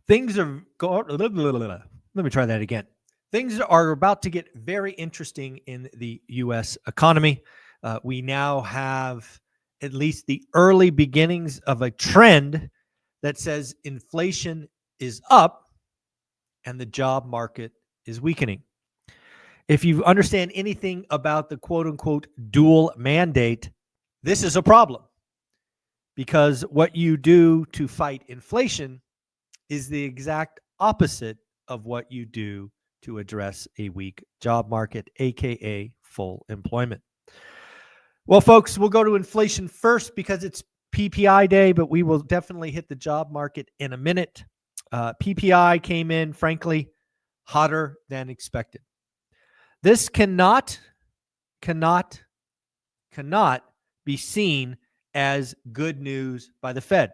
Things are let me try that again. Things are about to get very interesting in the U.S. economy. We now have at least the early beginnings of a trend that says inflation is up and the job market is weakening. If you understand anything about the quote unquote dual mandate, this is a problem because what you do to fight inflation is the exact opposite of what you do to address a weak job market, aka full employment. Well, folks, we'll go to inflation first because it's PPI day, but we will definitely hit the job market in a minute. PPI came in, frankly, hotter than expected. This cannot be seen as good news by the Fed.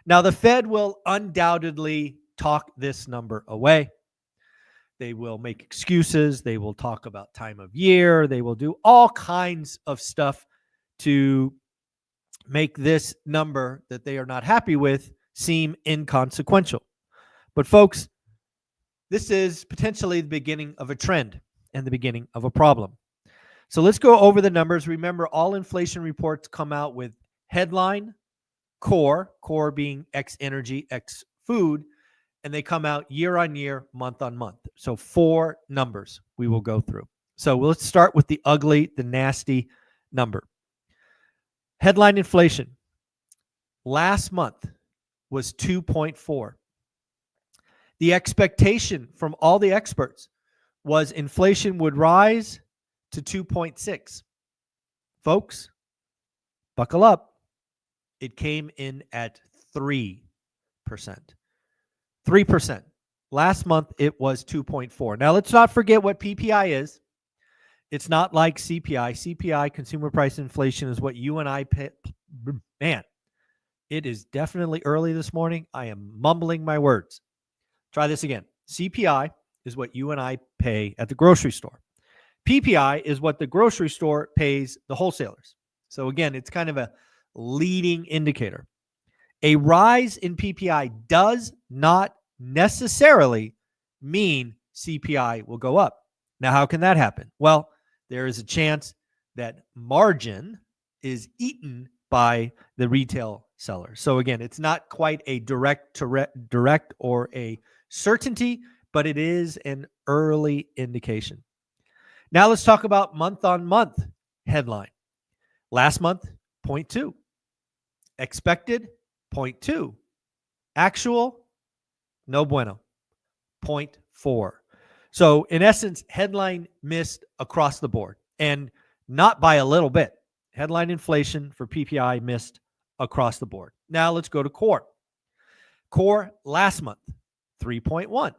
Now, the Fed will undoubtedly talk this number away. They will make excuses. They will talk about time of year. They will do all kinds of stuff to make this number that they are not happy with seem inconsequential. But folks, this is potentially the beginning of a trend and the beginning of a problem. So let's go over the numbers. Remember, all inflation reports come out with headline, core being X energy, X food, and they come out year on year, month on month. So 4 numbers we will go through. So let's start with the ugly, the nasty number. Headline inflation last month was 2.4. The expectation from all the experts was inflation would rise to 2.6. Folks, buckle up. It came in at 3%. 3%. Last month, it was 2.4. Now, let's not forget what PPI is. It's not like CPI. CPI, consumer price inflation, is what you and I pay. Man, it is definitely early this morning. I am mumbling my words. Try this again. CPI is what you and I pay at the grocery store. PPI is what the grocery store pays the wholesalers. So again, it's kind of a leading indicator. A rise in PPI does not necessarily mean CPI will go up. Now, how can that happen? Well, there is a chance that margin is eaten by the retail seller. So again, it's not quite a direct or a certainty, but it is an early indication. Now let's talk about month-on-month headline. Last month, 0.2. Expected, 0.2. Actual, no bueno, 0.4. So in essence, headline missed across the board, and not by a little bit. Headline inflation for PPI missed across the board. Now let's go to core. Core last month, 3.1.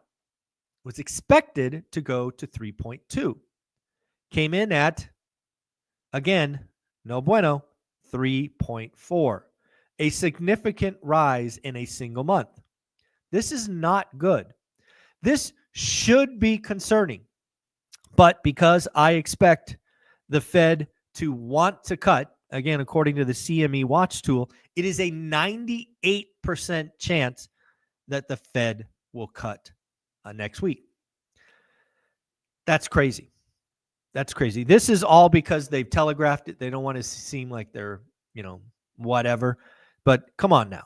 Was expected to go to 3.2. Came in at, again, no bueno, 3.4. A significant rise in a single month. This is not good. This should be concerning. But because I expect the Fed to want to cut, again, according to the CME Watch tool, it is a 98% chance that the Fed will cut next week. That's crazy. That's crazy. This is all because they've telegraphed it. They don't want to seem like they're, whatever. But come on now.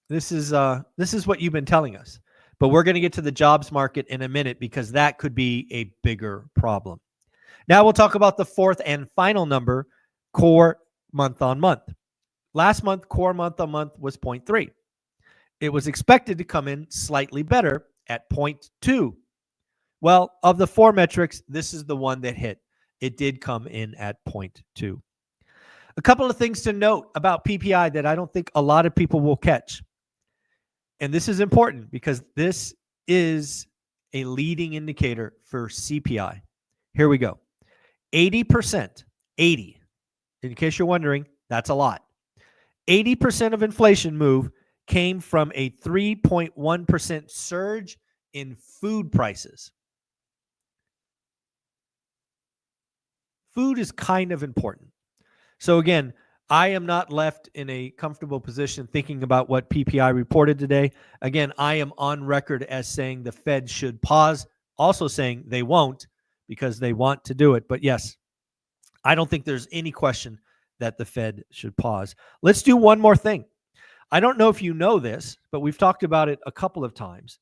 This is what you've been telling us. But we're going to get to the jobs market in a minute because that could be a bigger problem. Now we'll talk about the fourth and final number, core month on month. Last month, core month on month was 0.3. It was expected to come in slightly better at 0.2. Well, of the 4 metrics, this is the one that hit. It did come in at 0.2. A couple of things to note about PPI that I don't think a lot of people will catch. And this is important because this is a leading indicator for CPI. Here we go. 80%, 80. In case you're wondering, that's a lot. 80% of inflation move came from a 3.1% surge in food prices. Food is kind of important. So again, I am not left in a comfortable position thinking about what PPI reported today. Again, I am on record as saying the Fed should pause, also saying they won't because they want to do it. But yes, I don't think there's any question that the Fed should pause. Let's do one more thing. I don't know if you know this, but we've talked about it a couple of times.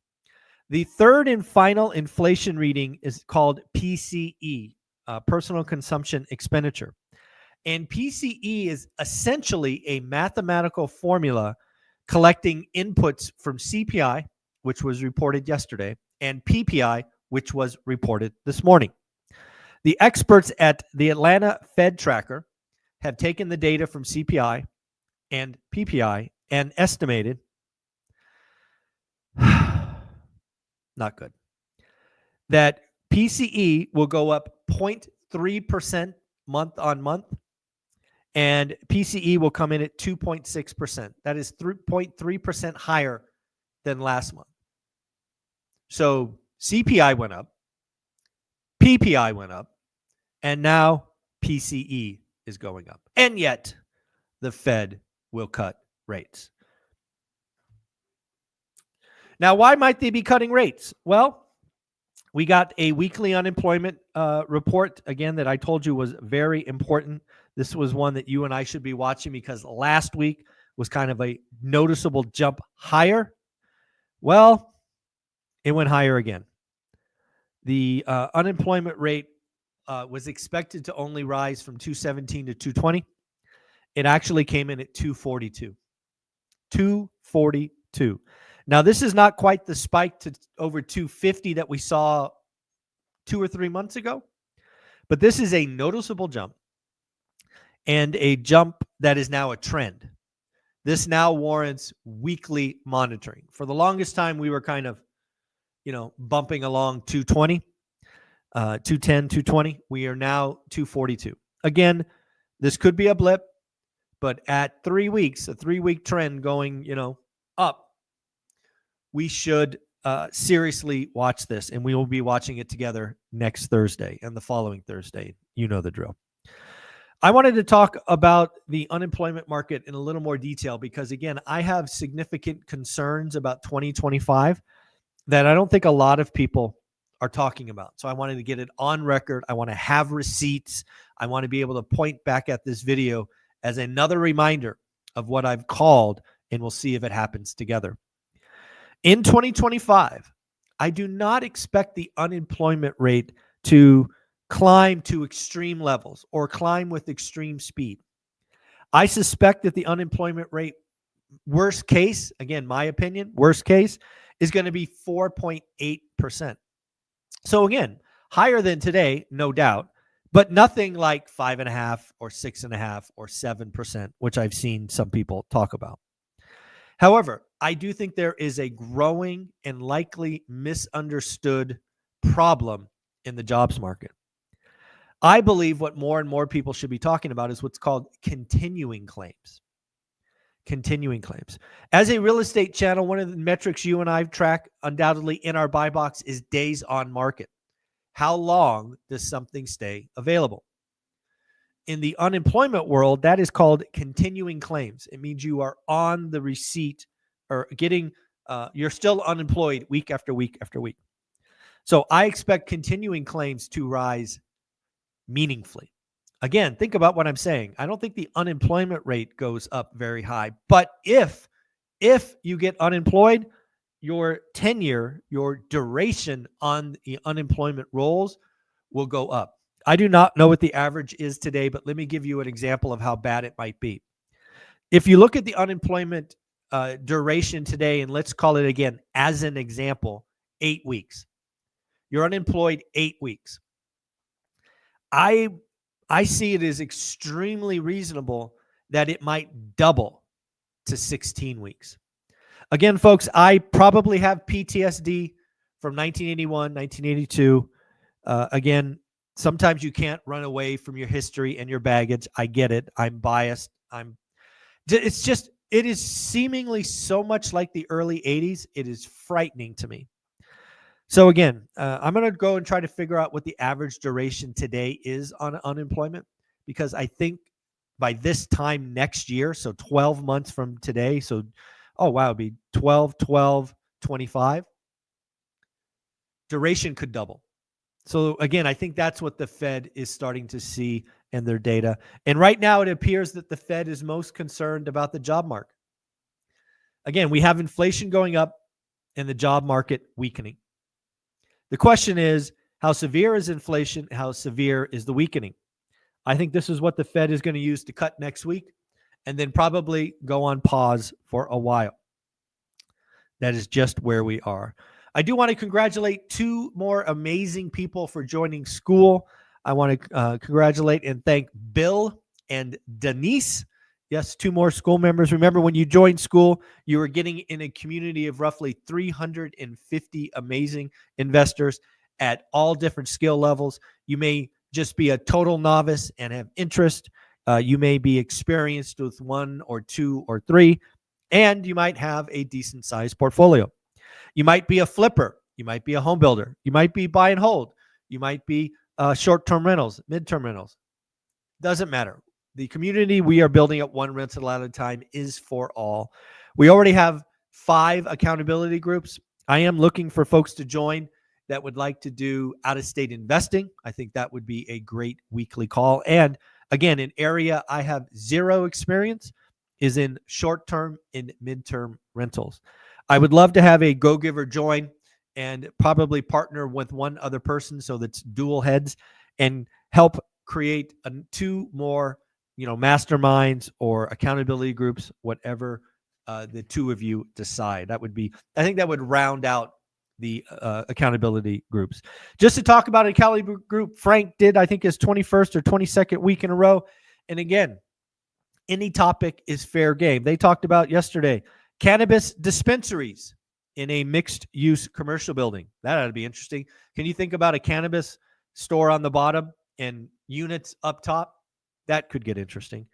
The third and final inflation reading is called PCE, personal consumption expenditure. And PCE is essentially a mathematical formula collecting inputs from CPI, which was reported yesterday, and PPI, which was reported this morning. The experts at the Atlanta Fed Tracker have taken the data from CPI and PPI and estimated, not good, that PCE will go up 0.3% month on month, and PCE will come in at 2.6%. That is 3.3% higher than last month. So CPI went up, PPI went up, and now PCE is going up. And yet the Fed will cut rates. Now, why might they be cutting rates? Well, we got a weekly unemployment report, again, that I told you was very important. This was one that you and I should be watching because last week was kind of a noticeable jump higher. Well, it went higher again. The unemployment rate was expected to only rise from 217 to 220. It actually came in at 242. 242. Now, this is not quite the spike to over 250 that we saw 2 or 3 months ago, but this is a noticeable jump and a jump that is now a trend. This now warrants weekly monitoring. For the longest time, we were kind of, bumping along 220, 210, 220. We are now 242. Again, this could be a blip, but at 3 weeks, a 3-week trend going, up, we should seriously watch this, and we will be watching it together next Thursday and the following Thursday. You know the drill. I wanted to talk about the unemployment market in a little more detail because, again, I have significant concerns about 2025 that I don't think a lot of people are talking about. So I wanted to get it on record. I want to have receipts. I want to be able to point back at this video as another reminder of what I've called, and we'll see if it happens together. In 2025, I do not expect the unemployment rate to climb to extreme levels or climb with extreme speed. I suspect that the unemployment rate, worst case, again, my opinion, worst case, is going to be 4.8%. So again, higher than today, no doubt, but nothing like 5.5% or 6.5% or 7%, which I've seen some people talk about. However, I do think there is a growing and likely misunderstood problem in the jobs market. I believe what more and more people should be talking about is what's called continuing claims. Continuing claims. As a real estate channel, one of the metrics you and I track undoubtedly in our buy box is days on market. How long does something stay available? In the unemployment world, that is called continuing claims. It means you are on the receipt or getting, you're still unemployed week after week after week. So I expect continuing claims to rise meaningfully. Again, think about what I'm saying. I don't think the unemployment rate goes up very high, but if you get unemployed, your tenure, your duration on the unemployment rolls will go up. I do not know what the average is today, but let me give you an example of how bad it might be. If you look at the unemployment duration today, and let's call it again, as an example, 8 weeks. You're unemployed 8 weeks. I see it as extremely reasonable that it might double to 16 weeks. Again, folks, I probably have PTSD from 1981, 1982. Again, sometimes you can't run away from your history and your baggage. I get it. I'm biased. It is seemingly so much like the early 80s. It is frightening to me. So again, I'm going to go and try to figure out what the average duration today is on unemployment, because I think by this time next year, so 12 months from today, so, oh, wow, it'd be 12, 12, 25, duration could double. So again, I think that's what the Fed is starting to see in their data. And right now it appears that the Fed is most concerned about the job market. Again, we have inflation going up and the job market weakening. The question is, how severe is inflation? How severe is the weakening? I think this is what the Fed is going to use to cut next week and then probably go on pause for a while. That is just where we are. I do want to congratulate two more amazing people for joining school. I want to congratulate and thank Bill and Denise. Yes, two more school members. Remember, when you joined school, you were getting in a community of roughly 350 amazing investors at all different skill levels. You may just be a total novice and have interest. You may be experienced with one or two or three, and you might have a decent sized portfolio. You might be a flipper. You might be a home builder. You might be buy and hold. You might be short-term rentals, mid-term rentals. Doesn't matter. The community we are building at one rental at a time is for all. We already have 5 accountability groups. I am looking for folks to join that would like to do out-of-state investing. I think that would be a great weekly call. And again, an area I have zero experience is in short-term and mid-term rentals. I would love to have a go-giver join and probably partner with one other person so that's dual heads and help create 2 more, masterminds or accountability groups, whatever the 2 of you decide. I think that would round out the accountability groups. Just to talk about an accountability group, Frank did, I think, his 21st or 22nd week in a row. And again, any topic is fair game. They talked about yesterday cannabis dispensaries in a mixed-use commercial building. That ought to be interesting. Can you think about a cannabis store on the bottom and units up top? That could get interesting.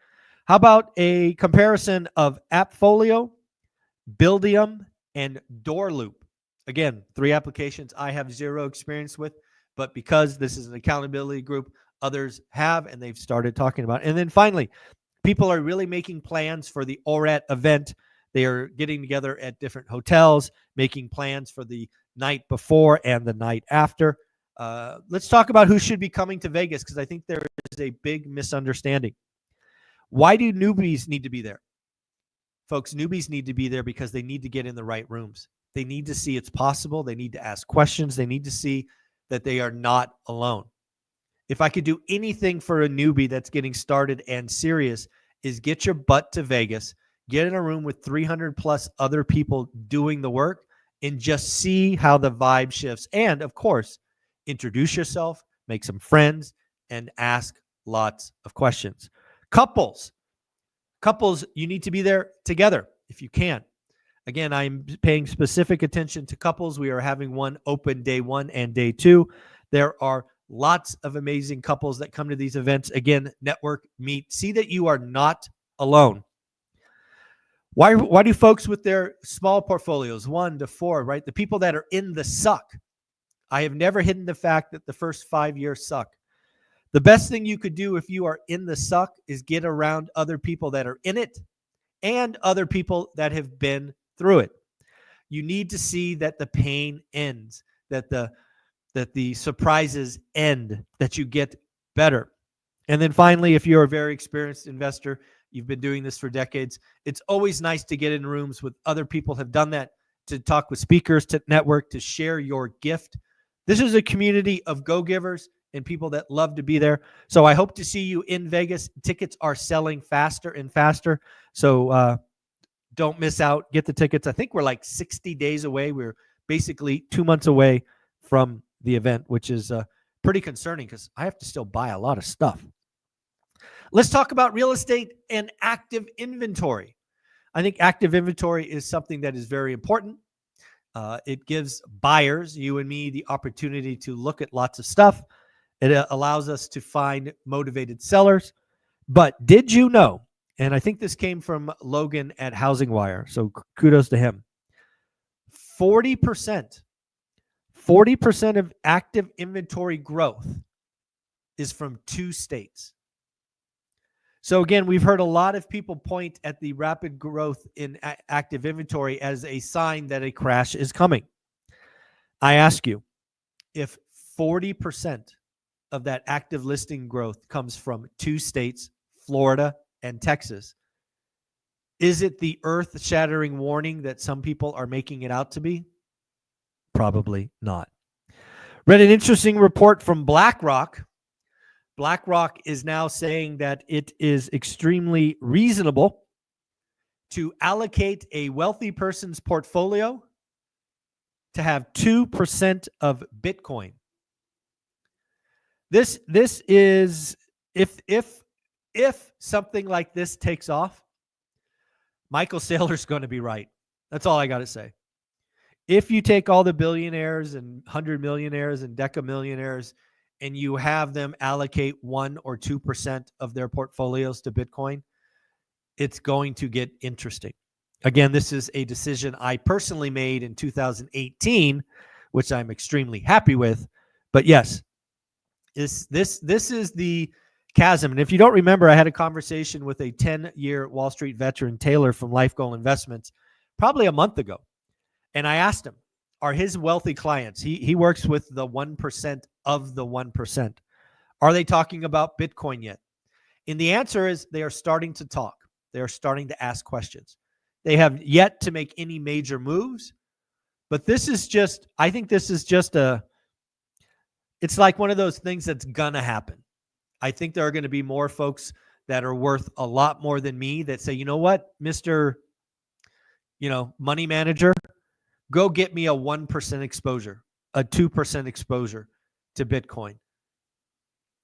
How about a comparison of Appfolio, Buildium, and Doorloop? Again, 3 applications I have zero experience with, but because this is an accountability group, others have, and they've started talking about it. And then finally, people are really making plans for the ORAT event. They are getting together at different hotels, making plans for the night before and the night after. Let's talk about who should be coming to Vegas, because I think there is a big misunderstanding. Why do newbies need to be there? Folks, newbies need to be there because they need to get in the right rooms. They need to see it's possible. They need to ask questions. They need to see that they are not alone. If I could do anything for a newbie that's getting started and serious, is get your butt to Vegas, get in a room with 300 plus other people doing the work, and just see how the vibe shifts. And of course, introduce yourself, make some friends, and ask lots of questions. Couples, you need to be there together if you can. Again, I'm paying specific attention to couples. We are having one open day 1 and day 2. There are lots of amazing couples that come to these events. Again, network, meet, see that you are not alone. Why do folks with their small portfolios, 1 to 4, right? The people that are in the suck. I have never hidden the fact that the first 5 years suck. The best thing you could do if you are in the suck is get around other people that are in it and other people that have been through it. You need to see that the pain ends, that the surprises end, that you get better. And then finally, if you're a very experienced investor, you've been doing this for decades, it's always nice to get in rooms with other people who have done that, to talk with speakers, to network, to share your gift. This is a community of go-givers and people that love to be there. So I hope to see you in Vegas. Tickets are selling faster and faster. So don't miss out. Get the tickets. I think we're like 60 days away. We're basically 2 months away from the event, which is pretty concerning because I have to still buy a lot of stuff. Let's talk about real estate and active inventory. I think active inventory is something that is very important. It gives buyers, you and me, the opportunity to look at lots of stuff. It allows us to find motivated sellers. But did you know, and I think this came from Logan at Housing Wire, so kudos to him, 40% of active inventory growth is from 2 states. So again, we've heard a lot of people point at the rapid growth in active inventory as a sign that a crash is coming. I ask you, if 40% of that active listing growth comes from 2 states, Florida and Texas, is it the earth-shattering warning that some people are making it out to be? Probably not. Read an interesting report from BlackRock. BlackRock is now saying that it is extremely reasonable to allocate a wealthy person's portfolio to have 2% of Bitcoin. This is, if something like this takes off, Michael Saylor's going to be right. That's all I got to say. If you take all the billionaires and 100 millionaires and decamillionaires and you have them allocate 1 or 2% of their portfolios to Bitcoin, it's going to get interesting. Again, this is a decision I personally made in 2018, which I'm extremely happy with. But yes, this is the chasm. And if you don't remember, I had a conversation with a 10-year Wall Street veteran, Taylor from Life Goal Investments, probably a month ago. And I asked him, are his wealthy clients, he works with the 1% of the 1%, are they talking about Bitcoin yet? And the answer is they are starting to talk. They are starting to ask questions. They have yet to make any major moves, but this is just, I think this is just it's like one of those things that's gonna happen. I think there are going to be more folks that are worth a lot more than me that say, you know what, Mr. Money manager, go get me a 1% exposure, a 2% exposure to Bitcoin.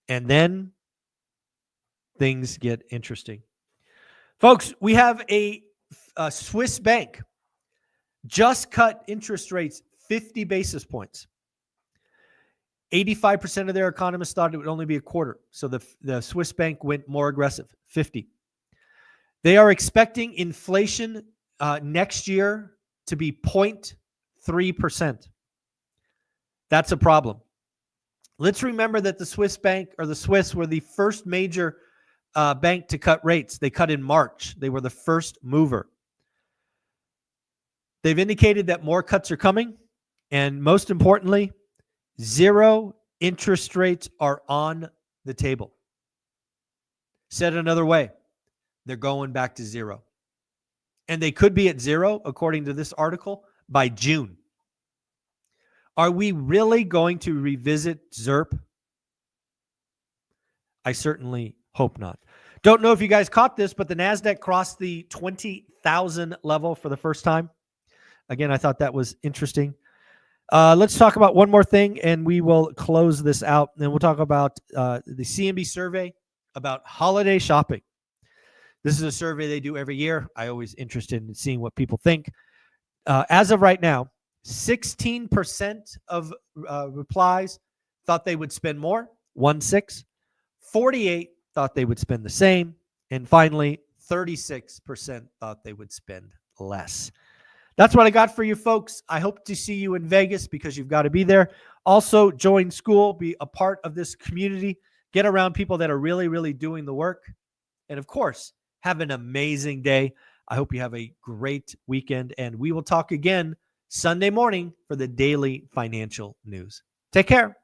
And then things get interesting. Folks, we have a Swiss bank just cut interest rates 50 basis points. 85% of their economists thought it would only be a quarter. So the Swiss bank went more aggressive, 50. They are expecting inflation next year to be 0.3%. That's a problem. Let's remember that the Swiss bank, or the Swiss, were the first major bank to cut rates. They cut in March. They were the first mover. They've indicated that more cuts are coming. And most importantly, 0 interest rates are on the table. Said another way, they're going back to 0. And they could be at 0, according to this article, by June. Are we really going to revisit ZERP? I certainly hope not. Don't know if you guys caught this, but the NASDAQ crossed the 20,000 level for the first time. Again, I thought that was interesting. Let's talk about one more thing, and we will close this out. And we'll talk about the CNB survey about holiday shopping. This is a survey they do every year. I'm always interested in seeing what people think. As of right now, 16% of replies thought they would spend more, 1/6. 48 thought they would spend the same. And finally, 36% thought they would spend less. That's what I got for you folks. I hope to see you in Vegas because you've got to be there. Also, join school, be a part of this community, get around people that are really, really doing the work. And of course, have an amazing day. I hope you have a great weekend, and we will talk again Sunday morning for the daily financial news. Take care.